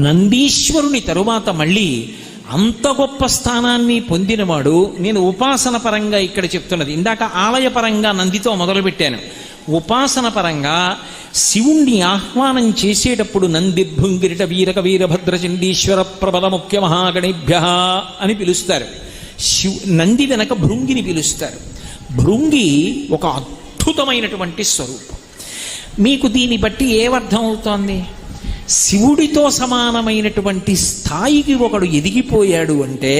నందీశ్వరుని తరువాత మళ్ళీ అంత గొప్ప స్థానాన్ని పొందినవాడు, నేను ఉపాసన పరంగా ఇక్కడ చెప్తున్నది, ఇందాక ఆలయ పరంగా నందితో మొదలుపెట్టాను. ఉపాసన పరంగా శివుణ్ణి ఆహ్వానం చేసేటప్పుడు నందిర్భృంగిరిట వీరక వీరభద్రచండీశ్వర ప్రబల ముఖ్య మహాగణేభ్య అని పిలుస్తారు. నంది వెనక భృంగిని పిలుస్తారు. భృంగి ఒక అద్భుతమైనటువంటి స్వరూపం. మీకు దీన్ని బట్టి ఏమర్థం అవుతోంది? శివుడితో సమానమైనటువంటి స్థాయికి ఒకడు ఎదిగిపోయాడు అంటే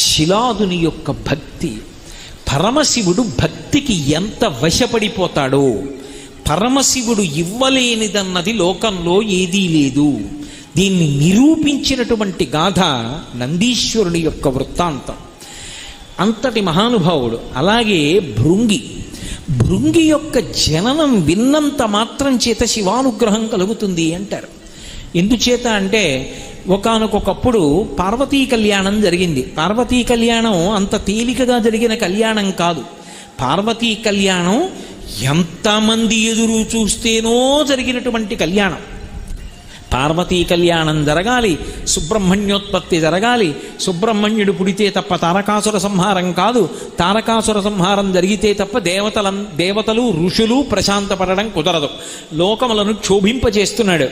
శిలాదుని యొక్క భక్తి. పరమశివుడు భక్తికి ఎంత వశపడిపోతాడో, పరమశివుడు ఇవ్వలేనిదన్నది లోకంలో ఏదీ లేదు. దీన్ని నిరూపించినటువంటి గాథ నందీశ్వరుని యొక్క వృత్తాంతం. అంతటి మహానుభావుడు. అలాగే భృంగి యొక్క జననం విన్నంత మాత్రం చేత శివానుగ్రహం కలుగుతుంది అంటారు. ఎందుచేత అంటే ఒకానొకప్పుడు పార్వతీ కళ్యాణం జరిగింది. పార్వతీ కళ్యాణం అంత తేలికగా జరిగిన కళ్యాణం కాదు. పార్వతీ కళ్యాణం ఎంతమంది ఎదురు చూస్తేనో జరిగినటువంటి కళ్యాణం. పార్వతీ కళ్యాణం జరగాలి, సుబ్రహ్మణ్యోత్పత్తి జరగాలి. సుబ్రహ్మణ్యుడు పుడితే తప్ప తారకాసుర సంహారం కాదు. తారకాసుర సంహారం జరిగితే తప్ప దేవతలు ఋషులు ప్రశాంతపడడం కుదరదు. లోకములను క్షోభింపజేస్తున్నాడు.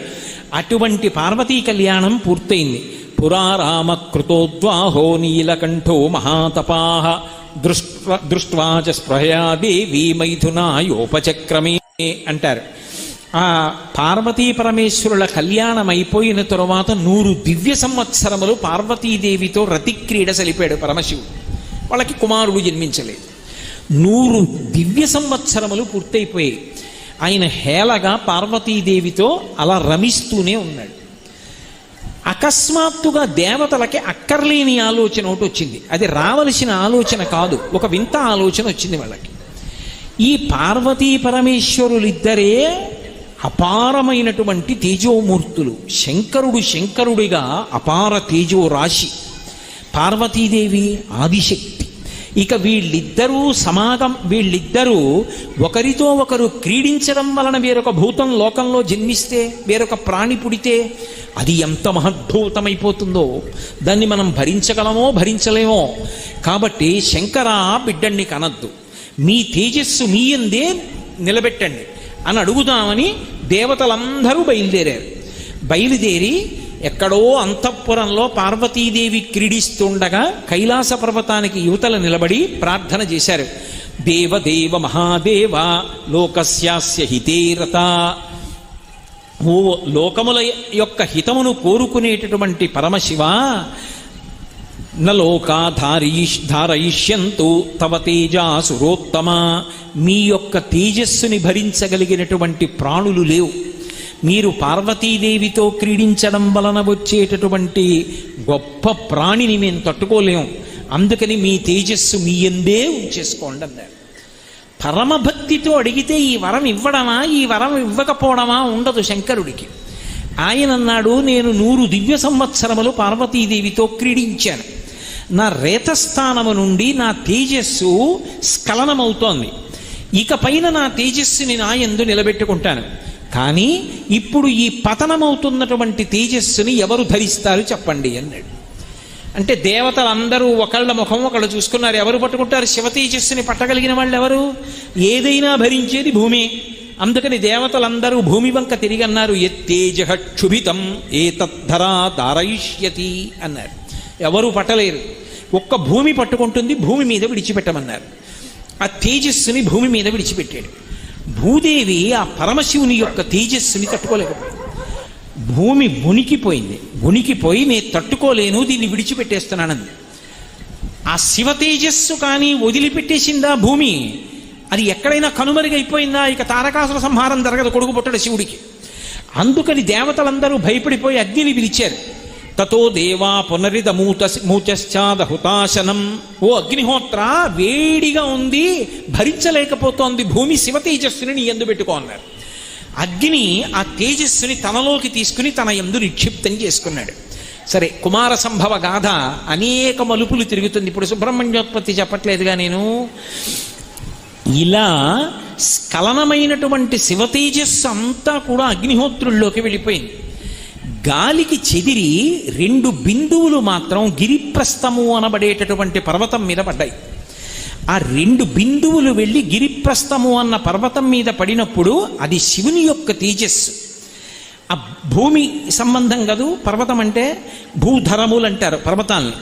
అటువంటి పార్వతీ కళ్యాణం పూర్తయింది. పురారామ కృతోద్వాహో నీలకంఠో మహాతపాః దృష్ట్వా చ స్పృహయా దేవీ మైథునాయోపచక్రమే అంటారు. ఆ పార్వతీ పరమేశ్వరుల కళ్యాణం అయిపోయిన తరువాత 100 దివ్య సంవత్సరములు పార్వతీదేవితో రతిక్రీడ సలిపాడు పరమశివుడు. వాళ్ళకి కుమారుడు జన్మించలేదు. 100 దివ్య సంవత్సరములు పూర్తయిపోయాయి. ఆయన హేళగా పార్వతీదేవితో అలా రమిస్తూనే ఉన్నాడు. అకస్మాత్తుగా దేవతలకి అక్కర్లేని ఆలోచన ఒకటి వచ్చింది. అది రావలసిన ఆలోచన కాదు, ఒక వింత ఆలోచన వచ్చింది వాళ్ళకి. ఈ పార్వతీ పరమేశ్వరులిద్దరే అపారమైనటువంటి తేజోమూర్తులు. శంకరుడిగా అపార తేజో రాశి, పార్వతీదేవి ఆదిశక్తి. ఇక వీళ్ళిద్దరూ ఒకరితో ఒకరు క్రీడించడం వలన వేరొక భూతం లోకంలో జన్మిస్తే, వేరొక ప్రాణి పుడితే అది ఎంత మహద్భూతమైపోతుందో దాన్ని మనం భరించగలమో భరించలేమో. కాబట్టి శంకరా బిడ్డణ్ణి కనద్దు, మీ తేజస్సు మీ యందే నిలబెట్టండి అని అడుగుదామని దేవతలందరూ బయలుదేరి ఎక్కడో అంతఃపురంలో పార్వతీదేవి క్రీడిస్తుండగా కైలాస పర్వతానికి యువతల నిలబడి ప్రార్థన చేశారు. దేవదేవ మహాదేవ లోకస్యాస్య హితేరత, ఓ లోకముల యొక్క హితమును కోరుకునేటటువంటి పరమశివ, నలోకా ధారయిష్యంతు తవ తేజాసురోత్తమ, మీ యొక్క తేజస్సుని భరించగలిగినటువంటి ప్రాణులు లేవు. మీరు పార్వతీదేవితో క్రీడించడం వలన వచ్చేటటువంటి గొప్ప ప్రాణిని మేము తట్టుకోలేము. అందుకని మీ తేజస్సు మీ యందే ఉంచేసుకోండి అన్నారు. పరమభక్తితో అడిగితే ఈ వరం ఇవ్వడమా, ఈ వరం ఇవ్వకపోవడమా ఉండదు శంకరుడికి. ఆయన అన్నాడు, నేను 100 దివ్య సంవత్సరములు పార్వతీదేవితో క్రీడించాను. నా రేతస్థానము నుండి నా తేజస్సు స్ఖలనమవుతోంది. ఇక పైన నా తేజస్సుని నా యందు నిలబెట్టుకుంటాను. కానీ ఇప్పుడు ఈ పతనమవుతున్నటువంటి తేజస్సుని ఎవరు ధరిస్తారు చెప్పండి అన్నాడు. అంటే దేవతలందరూ ఒకళ్ళ ముఖం ఒకళ్ళు చూసుకున్నారు. ఎవరు పట్టుకుంటారు? శివ తేజస్సుని పట్టగలిగిన వాళ్ళు ఎవరు? ఏదైనా భరించేది భూమి. అందుకని దేవతలందరూ భూమి వంక తిరిగి అన్నారు, ఎత్తేజ క్షుభితం ఏతద్ధరా దారయిష్యతి అన్నారు. ఎవరు పట్టలేరు, ఒక్క భూమి పట్టుకుంటుంది. భూమి మీద విడిచిపెట్టమన్నారు. ఆ తేజస్సుని భూమి మీద విడిచిపెట్టాడు. భూదేవి ఆ పరమశివుని యొక్క తేజస్సుని తట్టుకోలేకపోయింది. భూమి వణికిపోయి నేను తట్టుకోలేను, దీన్ని విడిచిపెట్టేస్తున్నానంది. ఆ శివ తేజస్సు కానీ వదిలిపెట్టేసిందా భూమి? అది ఎక్కడైనా కనుమరుగైపోయిందా? ఇక తారకాసుర సంహారం జరగదు, కొడుకు పుట్టడు శివుడికి. అందుకని దేవతలందరూ భయపడిపోయి అగ్నిని పిలిచారు. తతో దేవా పునరిద మూచశ్చాద హుతాశనం, ఓ అగ్నిహోత్ర వేడిగా ఉంది, భరించలేకపోతోంది భూమి, శివ తేజస్సుని నీ యందు పెట్టుకో అన్నారు. అగ్ని ఆ తేజస్సుని తనలోకి తీసుకుని తన యందు నిక్షిప్తం చేసుకున్నాడు. సరే, కుమార సంభవ గాథ అనేక మలుపులు తిరుగుతుంది. ఇప్పుడు సుబ్రహ్మణ్యోత్పత్తి చెప్పట్లేదుగా నేను. ఇలా స్ఖలనమైనటువంటి శివ తేజస్సు అంతా కూడా అగ్నిహోత్రుల్లోకి వెళ్ళిపోయింది. గాలికి చెదిరి 2 బిందువులు మాత్రం గిరిప్రస్థము అనబడేటటువంటి పర్వతం మీద పడ్డాయి. ఆ 2 బిందువులు వెళ్ళి గిరిప్రస్థము అన్న పర్వతం మీద పడినప్పుడు అది శివుని యొక్క తేజస్సు. ఆ భూమి సంబంధం కదూ పర్వతం అంటే, భూధరములు అంటారు పర్వతాల్ని.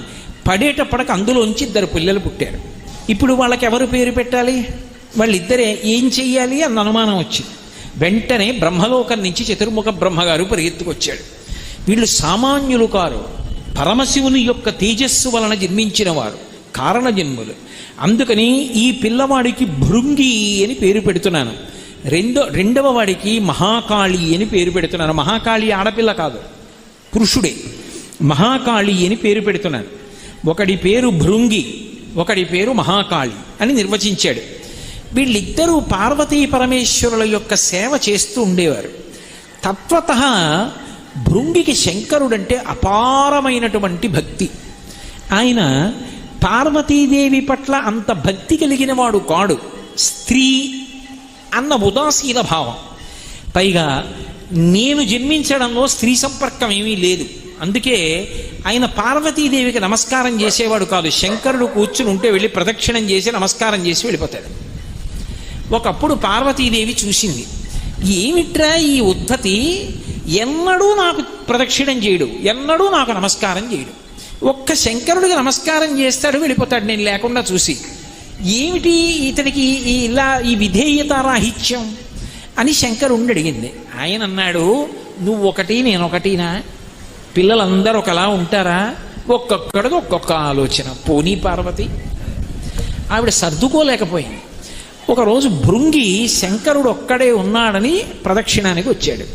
పడేటప్పటికి అందులోంచి 2 పిల్లలు పుట్టారు. ఇప్పుడు వాళ్ళకి ఎవరు పేరు పెట్టాలి? వాళ్ళిద్దరే ఏం చెయ్యాలి అన్న అనుమానం వచ్చింది. వెంటనే బ్రహ్మలోకం నుంచి చతుర్ముఖ బ్రహ్మగారు పరిగెత్తుకొచ్చాడు. వీళ్ళు సామాన్యులు కారు, పరమశివుని యొక్క తేజస్సు వలన జన్మించిన వారు, కారణజన్ములు. అందుకని ఈ పిల్లవాడికి భృంగి అని పేరు పెడుతున్నాను. రెండవ వాడికి మహాకాళి అని పేరు పెడుతున్నాను. మహాకాళి ఆడపిల్ల కాదు, పురుషుడే. మహాకాళి అని పేరు పెడుతున్నాను. ఒకడి పేరు భృంగి, ఒకడి పేరు మహాకాళి అని నిర్వచించాడు. వీళ్ళిద్దరూ పార్వతీ పరమేశ్వరుల యొక్క సేవ చేస్తూ ఉండేవారు. తత్వత భృంగికి శంకరుడంటే అపారమైనటువంటి భక్తి. ఆయన పార్వతీదేవి పట్ల అంత భక్తి కలిగిన వాడు కాడు. స్త్రీ అన్న ఉదాసీన భావం. పైగా నేను జన్మించడంలో స్త్రీ సంపర్కం ఏమీ లేదు. అందుకే ఆయన పార్వతీదేవికి నమస్కారం చేసేవాడు కాదు. శంకరుడు కూర్చుని ఉంటే వెళ్ళి ప్రదక్షిణం చేసి నమస్కారం చేసి వెళ్ళిపోతాడు. ఒకప్పుడు పార్వతీదేవి చూసింది, ఏమిట్రా ఈ ఉద్ధతి ఎన్నడూ నాకు ప్రదక్షిణం చేయడు, ఎన్నడూ నాకు నమస్కారం చేయడు, ఒక్క శంకరుడికి నమస్కారం చేస్తాడు వెళ్ళిపోతాడు నేను లేకుండా చూసి, ఏమిటి ఇతనికి ఇలా ఈ విధేయతారాహిత్యం అని శంకరుణ్ణి అడిగింది. ఆయన అన్నాడు, నువ్వు ఒకటి నేనొకటినా? పిల్లలందరూ ఒకలా ఉంటారా? ఒక్కొక్కడికి ఒక్కొక్క ఆలోచన. పోనీ పార్వతి. ఆవిడ సర్దుకోలేకపోయింది. ఒకరోజు భృంగి శంకరుడు ఒక్కడే ఉన్నాడని ప్రదక్షిణానికి వచ్చాడు.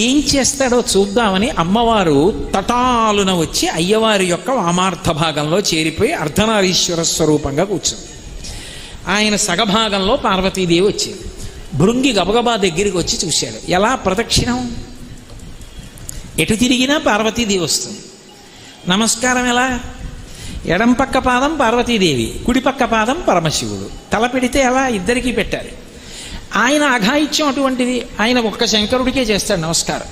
ఏం చేస్తాడో చూద్దామని అమ్మవారు తటాలున వచ్చి అయ్యవారి యొక్క వామార్థ భాగంలో చేరిపోయి అర్ధనారీశ్వర స్వరూపంగా కూర్చుంది. ఆయన సగభాగంలో పార్వతీదేవి వచ్చింది. భృంగి గబగబా దగ్గరికి వచ్చి చూశాడు. ఎలా ప్రదక్షిణం? ఎటు తిరిగినా పార్వతీదేవి వస్తుంది. నమస్కారం ఎలా? ఎడం పక్క పాదం పార్వతీదేవి, కుడి పక్క పాదం పరమశివుడు. తల పెడితే ఎలా? ఇద్దరికీ పెట్టాలి. ఆయన అఘాయిత్యం అటువంటిది. ఆయన ఒక్క శంకరుడికే చేస్తాడు నమస్కారం.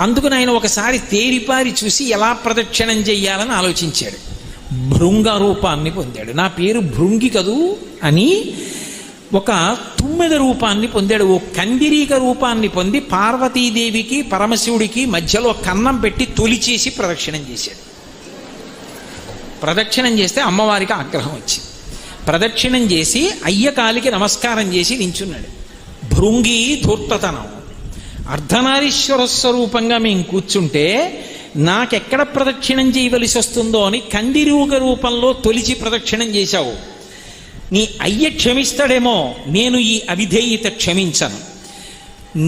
అందుకని ఆయన ఒకసారి తేరిపారి చూసి ఎలా ప్రదక్షిణం చెయ్యాలని ఆలోచించాడు. భృంగ రూపాన్ని పొందాడు. నా పేరు భృంగి కదూ అని ఒక తుమ్మెద రూపాన్ని పొందాడు. ఓ కందిరీక రూపాన్ని పొంది పార్వతీదేవికి పరమశివుడికి మధ్యలో కన్నం పెట్టి తొలిచేసి ప్రదక్షిణం చేశాడు. ప్రదక్షిణం చేస్తే అమ్మవారికి ఆగ్రహం వచ్చింది. ప్రదక్షిణం చేసి అయ్యకాలికి నమస్కారం చేసి నించున్నాడు. భృంగి ధూర్తతనం. అర్ధనారీశ్వర స్వరూపంగా మేము కూర్చుంటే నాకెక్కడ ప్రదక్షిణం చేయవలసి వస్తుందో అని కందిరూగ రూపంలో తొలిచి ప్రదక్షిణం చేశావు. నీ అయ్య క్షమిస్తాడేమో, నేను ఈ అవిధేయత క్షమించను.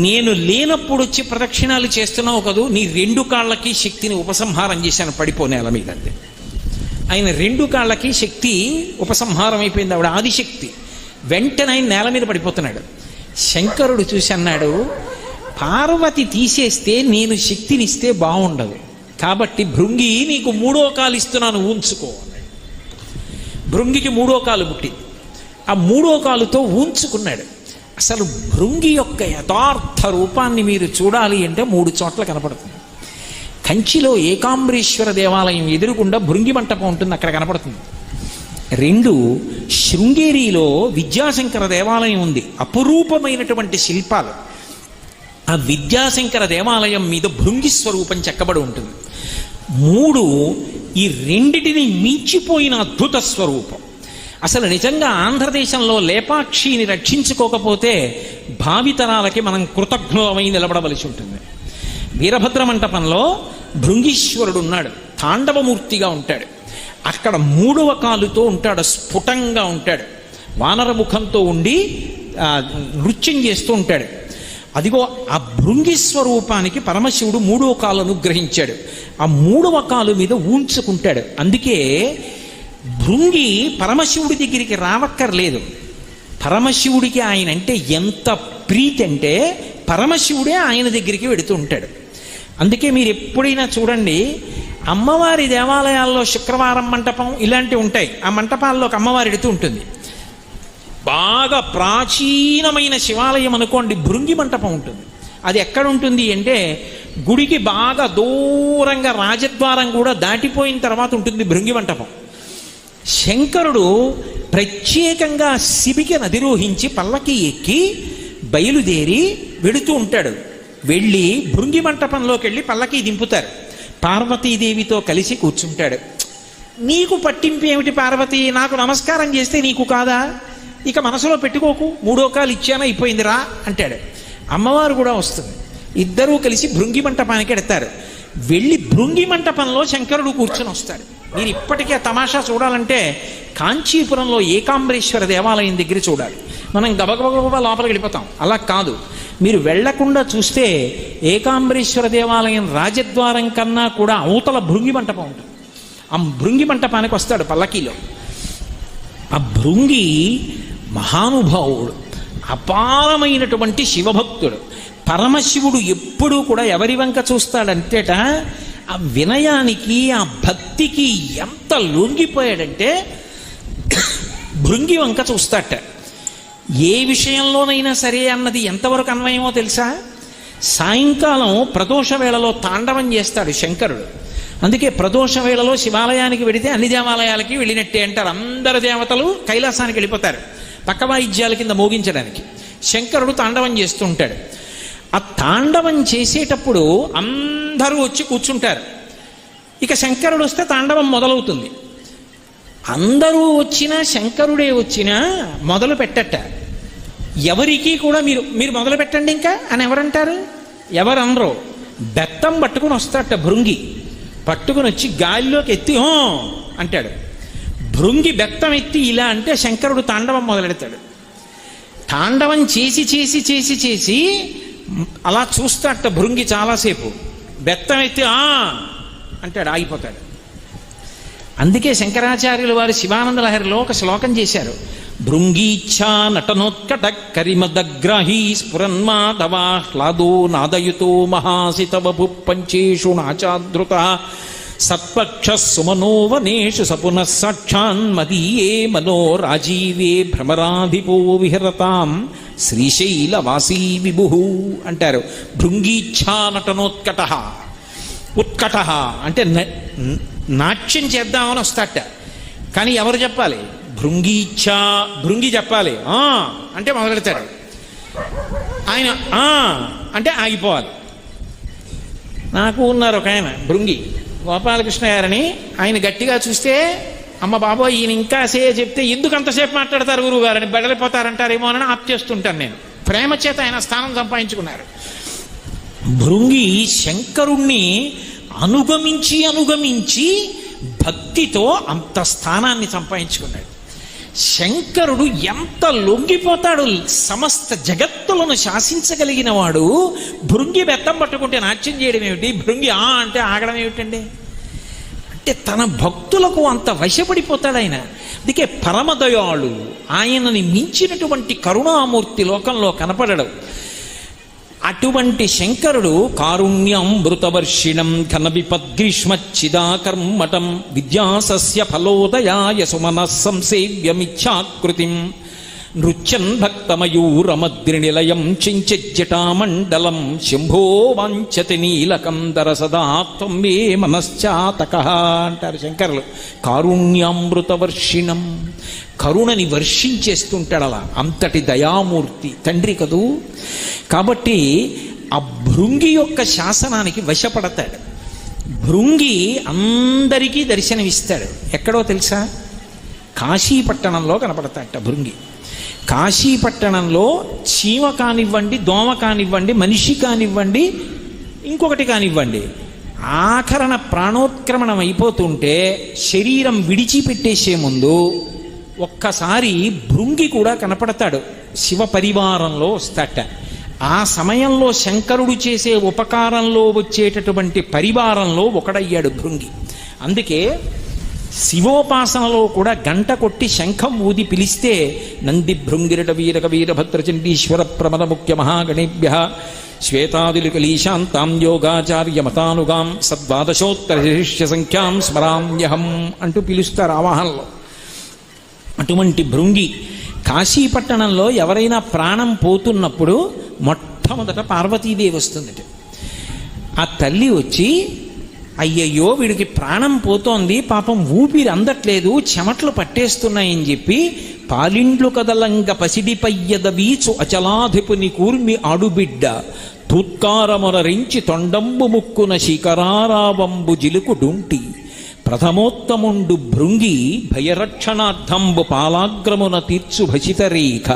నేను లేనప్పుడు వచ్చి ప్రదక్షిణాలు చేస్తున్నావు కదూ, నీ 2 కాళ్ళకి శక్తిని ఉపసంహారం చేశాను, పడిపో నేల మీద. ఆయన 2 కాళ్ళకి శక్తి ఉపసంహారం అయిపోయింది, ఆవిడ ఆదిశక్తి. వెంటనే ఆయన నేల మీద పడిపోతున్నాడు. శంకరుడు చూసి అన్నాడు, పార్వతి తీసేస్తే నేను శక్తినిస్తే బాగుండదు, కాబట్టి భృంగి నీకు 3వ కాలు ఇస్తున్నాను ఊంచుకో అన్నాడు. భృంగికి 3వ కాలు పుట్టింది. ఆ 3వ కాలుతో ఊంచుకున్నాడు. అసలు భృంగి యొక్క యథార్థ రూపాన్ని మీరు చూడాలి అంటే 3 చోట్ల కనపడుతుంది. కంచిలో ఏకాంబరేశ్వర దేవాలయం ఎదురుగుండా భృంగి మంటపం ఉంటుంది, అక్కడ కనపడుతుంది. 2 శృంగేరిలో విద్యాశంకర దేవాలయం ఉంది, అపురూపమైనటువంటి శిల్పాలు. ఆ విద్యాశంకర దేవాలయం మీద భృంగి స్వరూపం చెక్కబడి ఉంటుంది. 3 ఈ రెండిటిని మించిపోయిన అద్భుత స్వరూపం. అసలు నిజంగా ఆంధ్రదేశంలో లేపాక్షిని రక్షించుకోకపోతే భావితరాలకి మనం కృతజ్ఞులమై నిలబడవలసి ఉంటుంది. వీరభద్ర మంటపంలో భృంగీశ్వరుడు ఉన్నాడు, తాండవమూర్తిగా ఉంటాడు. అక్కడ 3వ కాలుతో ఉంటాడు, స్ఫుటంగా ఉంటాడు, వానరముఖంతో ఉండి నృత్యం చేస్తూ ఉంటాడు. అదిగో ఆ భృంగి స్వరూపానికి పరమశివుడు 3వ కాలు అనుగ్రహించాడు. ఆ 3వ కాలు మీద ఊంచుకుంటాడు. అందుకే భృంగి పరమశివుడి దగ్గరికి రావక్కర్లేదు. పరమశివుడికి ఆయన అంటే ఎంత ప్రీతి అంటే పరమశివుడే ఆయన దగ్గరికి వెడుతూ ఉంటాడు. అందుకే మీరు ఎప్పుడైనా చూడండి, అమ్మవారి దేవాలయాల్లో శుక్రవారం మంటపం ఇలాంటివి ఉంటాయి. ఆ మంటపాల్లోకి అమ్మవారి ఎడుతూ ఉంటుంది. బాగా ప్రాచీనమైన శివాలయం అనుకోండి, భృంగి మంటపం ఉంటుంది. అది ఎక్కడ ఉంటుంది అంటే గుడికి బాగా దూరంగా రాజద్వారం కూడా దాటిపోయిన తర్వాత ఉంటుంది భృంగి మంటపం. శంకరుడు ప్రత్యేకంగా శిబికి నదిరోహించి పల్లకి ఎక్కి బయలుదేరి వెడుతూ ఉంటాడు. వెళ్ళి భృంగి మంటపంలోకి వెళ్ళి పల్లకి దింపుతారు. పార్వతీదేవితో కలిసి కూర్చుంటాడు. నీకు పట్టింపు ఏమిటి పార్వతి, నాకు నమస్కారం చేస్తే నీకు కాదా, ఇక మనసులో పెట్టుకోకు, 3వ కాలు ఇచ్చానా అయిపోయిందిరా అంటాడు. అమ్మవారు కూడా వస్తుంది. ఇద్దరూ కలిసి భృంగి మంటపానికి ఎడతారు. వెళ్ళి భృంగి మంటపంలో శంకరుడు కూర్చొని వస్తాడు. మీరు ఇప్పటికే తమాషా చూడాలంటే కాంచీపురంలో ఏకాంబరేశ్వర దేవాలయం దగ్గర చూడాలి. మనం గబగబగబా లోపలికి వెళ్ళిపోతాం. అలా కాదు, మీరు వెళ్లకుండా చూస్తే ఏకాంబరేశ్వర దేవాలయం రాజద్వారం కన్నా కూడా అవతల భృంగి మంటపం ఉంటుంది. ఆ భృంగి మంటపానికి వస్తాడు పల్లకీలో. ఆ భృంగి మహానుభావుడు, అపారమైనటువంటి శివభక్తుడు. పరమశివుడు ఎప్పుడూ కూడా ఎవరి వంక చూస్తాడంటేట, ఆ వినయానికి ఆ భక్తికి ఎంత లొంగిపోయాడంటే భృంగి వంక చూస్తాట. ఏ విషయంలోనైనా సరే అన్నది ఎంతవరకు అన్వయమో తెలుసా? సాయంకాలం ప్రదోష వేళలో తాండవం చేస్తాడు శంకరుడు. అందుకే ప్రదోష వేళలో శివాలయానికి వెడితే అన్ని దేవాలయాలకి వెళ్ళినట్టే అంటారు. అందరు దేవతలు కైలాసానికి వెళ్ళిపోతారు పక్క వాయిద్యాల కింద మోగించడానికి. శంకరుడు తాండవం చేస్తూ ఉంటాడు. ఆ తాండవం చేసేటప్పుడు అందరూ వచ్చి కూర్చుంటారు. ఇక శంకరుడు వస్తే తాండవం మొదలవుతుంది. అందరూ వచ్చినా శంకరుడే వచ్చినా మొదలు పెట్టట. ఎవరికి కూడా మీరు మొదలు పెట్టండి ఇంకా అని ఎవరంటారు? ఎవరనరు. బెత్తం పట్టుకుని వస్తాట భృంగి. పట్టుకుని వచ్చి గాలిలోకి ఎత్తి అంటాడు. భృంగి బెత్తం ఎత్తి ఇలా అంటే శంకరుడు తాండవం మొదలెడతాడు. తాండవం చేసి చేసి చేసి చేసి అలా చూస్తాట భృంగి చాలాసేపు. బెత్తం ఎత్తి అంటాడు, ఆగిపోతాడు. అందుకే శంకరాచార్యులు వారు శివానంద లహరిలో ఒక శ్లోకం చేశారు. భృంగీచ్ఛా నటనోత్కట కరిమదగ్రాహీ స్ఫురన్మాధవాహ్లాదో నాదయుతో మహాసితవపు పంచేషు నాచాదృత సత్పక్ష సుమనోవనేషు సపునః సాక్షాన్మదీయే మనో రాజీవే భ్రమరాధిపో విహరతాం శ్రీశైలవాసీ విభు అంటారు. భృంగీచ్ఛా నటనోత్కట. ఉత్కట అంటే నాట్యం చేద్దామని వస్తాట. కానీ ఎవరు చెప్పాలి? భృంగీచ్ఛా, భృంగి చెప్పాలి. అంటే మొదలెడతాడు ఆయన. అంటే ఆగిపోవాలి. నాకు ఉన్నారు ఒక ఆయన భృంగి, గోపాలకృష్ణ గారని. ఆయన గట్టిగా చూస్తే అమ్మ బాబోయ్ ఈయన ఇంకా చెప్తే ఎందుకు అంతసేపు మాట్లాడతారు గురువు గారని బెడలిపోతారంటారేమో అని ఆప్ చేస్తుంటాను నేను. ప్రేమ చేత ఆయన స్థానం సంపాదించుకున్నారు. భృంగి శంకరుణ్ణి అనుగమించి అనుగమించి భక్తితో అంత స్థానాన్ని సంపాదించుకున్నాడు. శంకరుడు ఎంత లొంగిపోతాడు, సమస్త జగత్తులను శాసించగలిగిన వాడు భృంగి బెత్తం పట్టుకుంటే నాట్యం చేయడం ఏమిటి, భృంగి అంటే ఆగడం ఏమిటండి? అంటే తన భక్తులకు అంత వశపడిపోతాడు ఆయన. అందుకే పరమదయాళు, ఆయనని మించినటువంటి కరుణామూర్తి లోకంలో కనపడడు. అటువంటి శంకరుడు కారుణ్యామృతవర్షిణం ఘన విపద్గ్రీష్మచ్చిదాకర్మటం విద్యాసస్య ఫలోదయాయ సుమనః సంసేవ్యమిచ్ఛాకృతిం నృత్యన్ భక్తమయూరమద్రినిలయం చించజ్జటామండలం శంభో వాంఛతి నీలకందర సదా త్వం మే మనశ్చాతకః అంటారు శంకరులు. కారుణ్యామృతవర్షిణం, కరుణని వర్షించేస్తుంటాడు. అలా అంతటి దయామూర్తి తండ్రి కదూ. కాబట్టి ఆ భృంగి యొక్క శాసనానికి వశపడతాడు. భృంగి అందరికీ దర్శనమిస్తాడు. ఎక్కడో తెలుసా? కాశీపట్టణంలో కనపడతాడట భృంగి. కాశీపట్టణంలో చీమ కానివ్వండి, దోమ కానివ్వండి, మనిషి కానివ్వండి, ఇంకొకటి కానివ్వండి, ఆఖరణ ప్రాణోత్క్రమణం అయిపోతుంటే శరీరం విడిచిపెట్టేసే ముందు ఒక్కసారి భృంగి కూడా కనపడతాడు. శివ పరివారంలో వస్తాట. ఆ సమయంలో శంకరుడు చేసే ఉపకారంలో వచ్చేటటువంటి పరివారంలో ఒకడయ్యాడు భృంగి. అందుకే శివోపాసనలో కూడా గంట కొట్టి శంఖం ఊది పిలిస్తే నంది భృంగిరట వీరక వీరభద్రచండీశ్వర ప్రమద ముఖ్య మహాగణేభ్య శ్వేతాదిలికలీశాంతాం యోగాచార్య మతానుగాం సద్వాదశోత్తర శిష్య సంఖ్యాం స్మరామ్యహం అంటూ పిలుస్తారు ఆవాహనలో. అటువంటి భృంగి కాశీపట్టణంలో ఎవరైనా ప్రాణం పోతున్నప్పుడు మొట్టమొదట పార్వతీదేవి వస్తుందట. ఆ తల్లి వచ్చి, అయ్యయ్యో వీడికి ప్రాణం పోతోంది, పాపం ఊపిరి అందట్లేదు, చెమట్లు పట్టేస్తున్నాయని చెప్పి, పాలిండ్లు కదలంగ పసిడిపయ్యద వీచు అచలాధిపుని కూర్మి ఆడుబిడ్డ తూత్కారమునరించి తొండంబు ముక్కున శిఖరారావంబు జిలుకు డుంటి ప్రథమోత్తముండు భృంగి భయరక్షణార్థంబు పాలాగ్రమున తీర్చు భసితరేఖ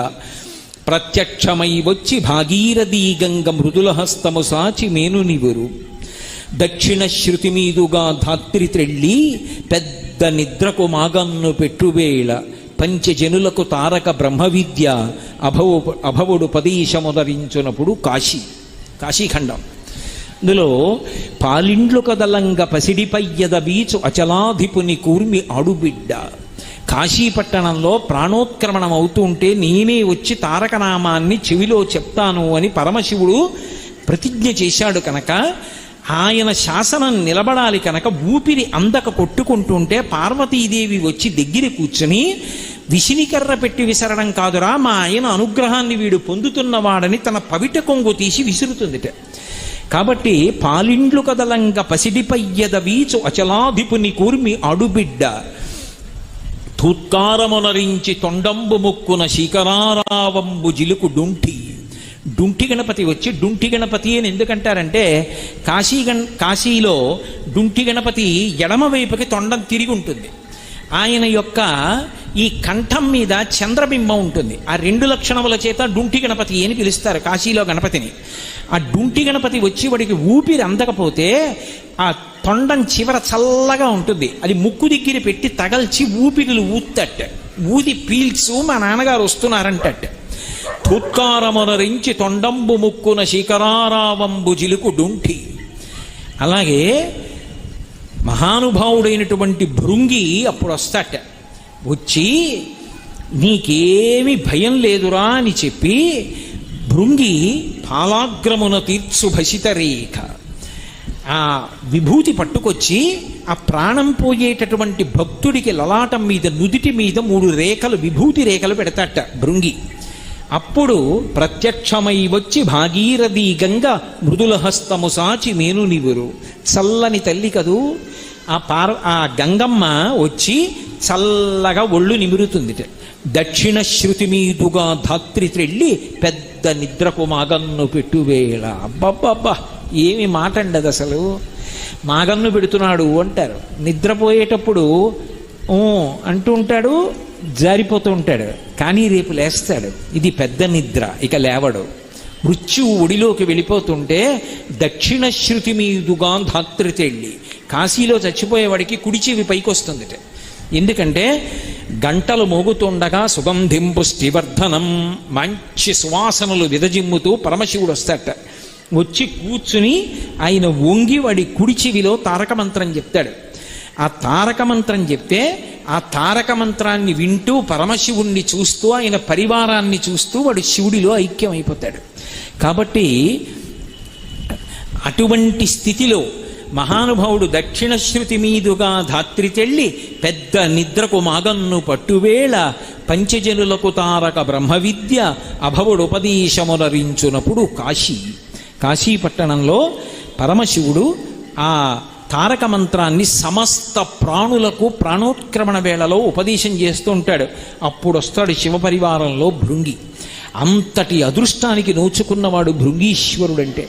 ప్రత్యక్షమై వచ్చి భాగీరథీ గంగ మృదుల హస్తము సాచి మేనునివురు దక్షిణ శృతి మీదుగా ధాత్రి త్రెళ్ళి పెద్ద నిద్రకు మాగన్ను పెట్టువేళ పంచజనులకు తారక బ్రహ్మ విద్య అభవుడు పదీశముదరించునప్పుడు కాశీఖండం. ఇందులో పాలిండ్లు కదలంగ పసిడిపయ్యద బీచు అచలాధిపుని కూర్మి ఆడుబిడ్డ. కాశీపట్టణంలో ప్రాణోత్క్రమణం అవుతూ ఉంటే నేనే వచ్చి తారకనామాన్ని చెవిలో చెప్తాను అని పరమశివుడు ప్రతిజ్ఞ చేశాడు కనుక, ఆయన శాసనం నిలబడాలి కనుక ఊపిరి అందక కొట్టుకుంటుంటే పార్వతీదేవి వచ్చి దగ్గర కూర్చుని, విసినికర్ర పెట్టి విసరడం కాదురా, మా ఆయన అనుగ్రహాన్ని వీడు పొందుతున్నవాడని తన పవిట కొంగు తీసి విసురుతుందిట. కాబట్టి పాలిండ్లు కదలంగ పసిడిపయ్యద వీచు అచలాధిపుని కూర్మి ఆడుబిడ్డ తూత్కారమునరించి తొండంబు ముక్కున శిఖరారావంబు జిలుకు డుంటి గణపతి వచ్చి, డుంటి గణపతి అని ఎందుకంటారంటే కాశీలో డుంటి గణపతి ఎడమ వైపుకి తొండం తిరిగి ఉంటుంది. ఆయన యొక్క ఈ కంఠం మీద చంద్రబింబం ఉంటుంది. ఆ రెండు లక్షణముల చేత డుంటి గణపతి అని పిలుస్తారు కాశీలో గణపతిని. ఆ డుంటి గణపతి వచ్చి వాడికి ఊపిరి అందకపోతే ఆ తొండం చివర చల్లగా ఉంటుంది, అది ముక్కు దగ్గర పెట్టి తగల్చి ఊపిరిలు ఊత్తట్ట, ఊది పీల్చు మా నాన్నగారు వస్తున్నారంటట్ట. తూత్కారమునరించి తొండంబు ముక్కున శిఖరారావంబు జిలుకు డుంటి. అలాగే మహానుభావుడైనటువంటి భృంగి అప్పుడు వస్తాట. వచ్చి నీకేమి భయం లేదురా అని చెప్పి భృంగి పాలాగ్రమున తీర్చు భసితరేఖ ఆ విభూతి పట్టుకొచ్చి ఆ ప్రాణం పోయేటటువంటి భక్తుడికి లలాటం మీద నుదిటి మీద 3 రేఖలు విభూతి రేఖలు పెడతాట భృంగి. అప్పుడు ప్రత్యక్షమై వచ్చి భాగీరథీ గంగ మృదుల హస్తము సాచి మేనునివురు. చల్లని తల్లి కదూ ఆ గంగమ్మ వచ్చి చల్లగా ఒళ్ళు నిమురుతుంది. దక్షిణ శృతి మీదుగా ధాత్రి త్రెళ్ళి పెద్ద నిద్రకు మాగన్ను పెట్టువేళ. అబ్బబ్బబ్బా, ఏమి మాట అండదు అసలు. మాగన్ను పెడుతున్నాడు అంటారు. నిద్రపోయేటప్పుడు అంటూ ఉంటాడు, జారిపోతూ ఉంటాడు, కానీ రేపు లేస్తాడు. ఇది పెద్ద నిద్ర, ఇక లేవడు. మృత్యువు ఒడిలోకి వెళ్ళిపోతుంటే దక్షిణ శృతి మీదుగా ధాత్రి తెళ్ళి, కాశీలో చచ్చిపోయేవాడికి కుడి చెవి పైకి వస్తుంది. ఎందుకంటే గంటలు మోగుతుండగా సుగంధిం పుష్టివర్ధనం, మంచి సువాసనలు విదజిమ్ముతూ పరమశివుడు వస్తాట. వచ్చి కూర్చుని ఆయన వంగి వాడి కుడి చెవిలో తారక మంత్రం చెప్తాడు. ఆ తారక మంత్రం చెప్తే ఆ తారక మంత్రాన్ని వింటూ పరమశివుణ్ణి చూస్తూ ఆయన పరివారాన్ని చూస్తూ వాడు శివుడిలో ఐక్యమైపోతాడు. కాబట్టి అటువంటి స్థితిలో మహానుభావుడు దక్షిణ శృతి మీదుగా ధాత్రి తెళ్ళి పెద్ద నిద్రకు మాగన్ను పట్టువేళ పంచజనులకు తారక బ్రహ్మ విద్య అభవుడుపదేశమునరించునప్పుడు కాశీపట్టణంలో పరమశివుడు ఆ తారక మంత్రాన్ని సమస్త ప్రాణులకు ప్రాణోత్క్రమణ వేళలో ఉపదేశం చేస్తూ ఉంటాడు. అప్పుడు వస్తాడు శివపరివారంలో భృంగి. అంతటి అదృష్టానికి నోచుకున్నవాడు భృంగీశ్వరుడంటే.